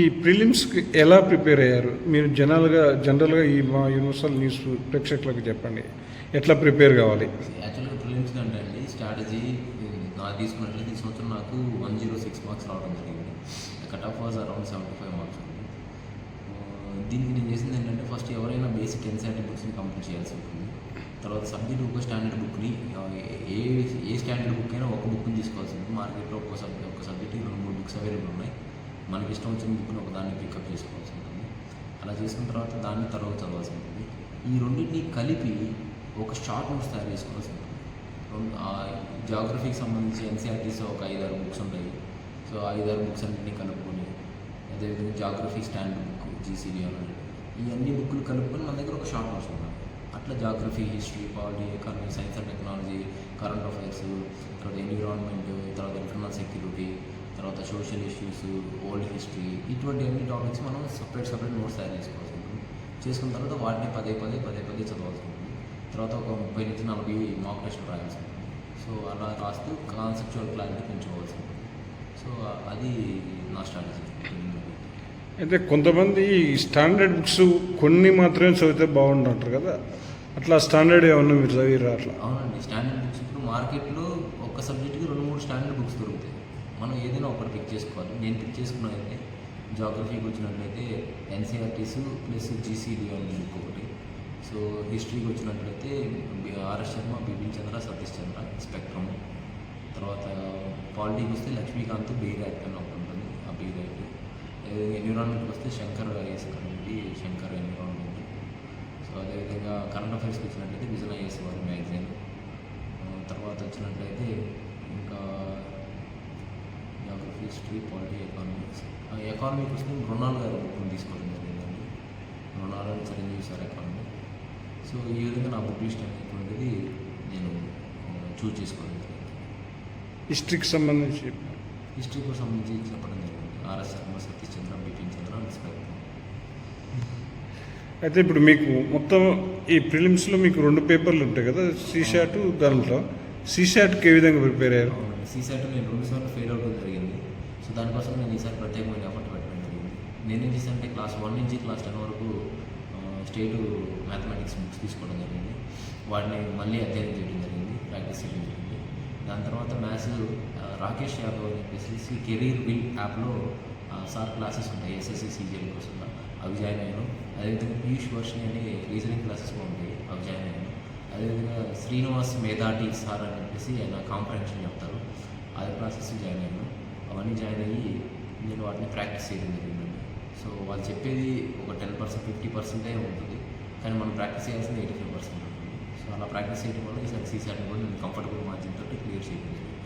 ఈ ప్రిలిమ్స్కి ఎలా ప్రిపేర్ అయ్యారు మీరు? జనరల్గా ఈ మా యూనివర్సల్ న్యూస్ ప్రేక్షకులకు చెప్పండి, ఎట్లా ప్రిపేర్ కావాలి? యాక్చువల్గా ప్రిలిమ్స్ అంటే అండి స్ట్రాటజీ నాకు తీసుకున్నట్లయితే ఈ సంవత్సరం నాకు 106 మార్క్స్ రావడం జరిగింది. Cut off was around 75 marks ఉంది. దీనికి నేను చేసింది ఏంటంటే ఫస్ట్ ఎవరైనా బేసిక్ ఎన్సీఆర్టీ బుక్స్ని కంప్లీట్ చేయాల్సి ఉంటుంది. తర్వాత సబ్జెక్ట్ ఒక స్టాండర్డ్ బుక్ని ఏ స్టాండర్డ్ బుక్ అయినా ఒక బుక్ని తీసుకోవాల్సి ఉంటుంది. మార్కెట్లో ఒక సబ్జెక్ట్కి 2-3 బుక్స్ అవైలబుల్ ఉన్నాయి. మనకి ఇష్టం వచ్చిన బుక్ని ఒక దాన్ని పికప్ చేసుకోవాల్సి ఉంటుంది. అలా చేసుకున్న తర్వాత దాన్ని తర్వాత చదవాల్సి ఉంటుంది. ఈ రెండింటిని కలిపి ఒక షార్ట్ నోట్స్ తయారు చేసుకోవాల్సి ఉంటుంది. జాగ్రఫీకి సంబంధించి ఎన్సీఆర్టీస్ ఒక 5-6 బుక్స్ ఉంటాయి. సో 5-6 బుక్స్ అన్నింటినీ కలుపుకొని, అదేవిధంగా జాగ్రఫీ స్టాండర్డ్ బుక్ జీసీడీ అనేది, ఈ అన్ని బుక్లు కలుపుకొని మన దగ్గర ఒక షార్ట్ నోట్స్ ఉన్నాయి. అట్లా geography, history, polity, economy, science and technology, current affairs, తర్వాత ఎన్విరాన్మెంట్, తర్వాత ఇంటర్నల్ సెక్యూరిటీ, తర్వాత సోషల్ ఇష్యూస్, ఓల్డ్ హిస్టరీ, ఇటువంటి అన్ని టాపిక్స్ మనం సపరేట్ నోట్స్ తయారు చేసుకోవాల్సి ఉంటుంది. చేసుకున్న తర్వాత వాటిని పదే చదవాల్సి ఉంటుంది. తర్వాత ఒక 30-40 మాక్ టెస్ట్లు రాయాల్సి ఉంటుంది. సో అలా రాస్తూ కాన్సెప్చువల్ క్లారిటీ పెంచుకోవాల్సి ఉంటుంది. సో అది నా స్ట్రాటజీ. అయితే కొంతమంది స్టాండర్డ్ బుక్స్ కొన్ని మాత్రమే చదివితే బాగుంటుంటారు కదా, అట్లా స్టాండర్డ్ ఏమన్నా మీరు చదివిరా? అట్లా అవునండి. స్టాండర్డ్ బుక్స్ ఇప్పుడు మార్కెట్లో ఒక సబ్జెక్ట్కి 2-3 స్టాండర్డ్ బుక్స్ దొరుకుతాయి. మనం ఏదైనా ఒకటి పిక్ చేసుకోవాలి. నేను పిక్ చేసుకున్నదైతే జాగ్రఫీకి వచ్చినట్లయితే ఎన్సీఆర్టీస్ ప్లస్ జీసీడీ అని ఇంకొకటి. సో హిస్టరీకి వచ్చినట్లయితే ఆర్ఎస్ శర్మ, బిపిన్ చంద్ర, సతీష్ చంద్ర, స్పెక్ట్రమ్. తర్వాత పాలిటీకి వస్తే లక్ష్మీకాంత్, బెయిర్ యాక్ట్ అని ఒకటి ఉంటుంది, ఆ బెయిర్ యాక్ట్. ఎన్విరాన్మెంట్కి వస్తే Shankar IS committee, Shankar environment. So అదేవిధంగా కరెంట్ అఫైర్స్కి వచ్చినట్లయితే విజన్ ఐఎస్ వారి మ్యాగజైన్. తర్వాత వచ్చినట్లయితే ఇంకా జాగ్రఫీ, హిస్టరీ, పాలిటీ, ఎకానమీకి వస్తే మృణాల్ గారు బుక్ని తీసుకోవడం జరిగిందండి. మృణాల్ అని చిరంజీవి సార్ ఎకానమీ. సో ఈ విధంగా నా బుక్ లిస్ట్ అనేటువంటిది నేను చూజ్ చేసుకోవడం జరిగింది. హిస్టరీకి సంబంధించి చెప్పడం జరిగింది. ఆర్ఎస్ శర్మ, సతీష్ చంద్ర, బిపిన్ చంద్ర, స్పెక్ట్రమ్. అయితే ఇప్పుడు మీకు మొత్తం ఈ ప్రిలిమ్స్లో మీకు 2 పేపర్లు ఉంటాయి కదా, సీశాట్, దాంట్లో సీశాట్కి ఏ విధంగా ప్రిపేర్ అయ్యారు? సీశాట్ నేను 2 సార్లు ఫెయిల్ అవ్వడం జరిగింది. సో దానికోసం నేను ఈసారి ప్రత్యేకమైన ఎఫర్ట్ పెట్టడం జరిగింది. నేనేం చేశానంటే క్లాస్ 1 నుంచి క్లాస్ 10 వరకు స్టేట్ మ్యాథమెటిక్స్ బుక్స్ తీసుకోవడం జరిగింది. వాటిని మళ్ళీ అధ్యయనం చేయడం జరిగింది, ప్రాక్టీస్ చేయడం జరిగింది. దాని తర్వాత మ్యాథ్స్ రాకేష్ యాదవ్ అని చెప్పేసి కెరీర్ విల్ యాప్లో సార్ క్లాసెస్ ఉంటాయి, ఎస్ఎస్సి సీజీఎల్ కోసం, అవి జాయిన్ అయ్యాను. అదేవిధంగా పీయూష్ వర్షిని అని రీజనింగ్ క్లాసెస్ ఉంటాయి, అవి జాయిన్ అయ్యాను. అదేవిధంగా శ్రీనివాస్ మేధాటి సార్ అని చెప్పేసి ఆయన కాంప్రహెన్షన్ చెప్తారు, అది క్లాసెస్ జాయిన్ అయ్యాను. అవన్నీ జాయిన్ అయ్యి నేను వాటిని ప్రాక్టీస్ చేయడం జరిగిందండి. సో వాళ్ళు చెప్పేది ఒక 10%, 50% ఉంటుంది, కానీ మనం ప్రాక్టీస్ చేయాల్సింది 85% ఉంటుంది. సో అలా ప్రాక్టీస్ చేయడం వల్ల ఈసారి సీశాట్ని కూడా నేను కంఫర్టబుల్ మార్జిన్ తోటి క్లియర్ చేయడం జరిగింది.